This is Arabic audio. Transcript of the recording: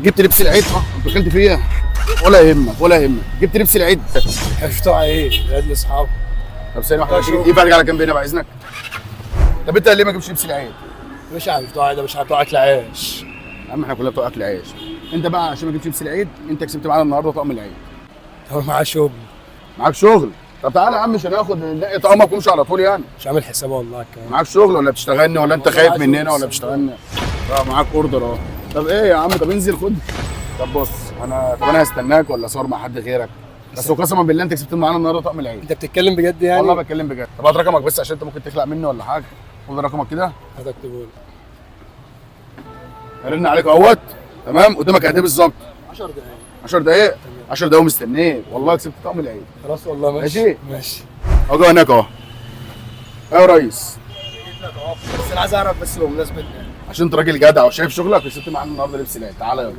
جبت لبس العيد؟ انت دخلت فيها ولا يهمك ولا يهمك. جبت لبس العيد؟ بتوع ايه؟ عيد لاصحابي. طب ثانيه واحده، يبقى على جنبنا بعد اذنك. طب انت ليه ما جبتش لبس العيد؟ مش عارف بتوع ده، مش عارف بتوع اكل عيش. يا عم احنا كلنا بتوع اكل عيش. انت بقى عشان ما جبتش لبس العيد انت كسبت معانا النهارده طقم العيد. هو معاه شغل. معاك شغل؟ طب تعالى يا عم مش هناخد نلاقي طقمك وامشي على طول يعني. مش عامل حسابه والله الكلام. معاك شغل ولا بتشتغلني ولا انت والله خايف عايز مننا أقول ولا بتشتغلني؟ اه معاك اوردر اهو. طب ايه يا عم، طب انزل خد. طب بص انا هستناك ولا اصور مع حد غيرك؟ بس قسما بالله انت كسبت معانا النهارده طقم العيد. انت بتتكلم بجد يعني؟ والله بتكلم بجد. طب هات رقمك بس عشان انت ممكن تخلع مني ولا حاجه. خد رقمك كده. هتكتبه لي. هرن عليك اهوت. تمام قدامك قد ايه بالظبط؟ 10 دقايق. 10 دقايق؟ 10 دقايق مستنيك والله كسبت طقم العيد. خلاص والله ماشي. ماشي؟ ماشي. اهو هناك اهو. ايوه يا ريس. بس انا عايز اعرف بس بمناسبه عشان انت راجل جدع وشايف شغلك كسبت معانا النهارده لبس العيد. تعالى يلا.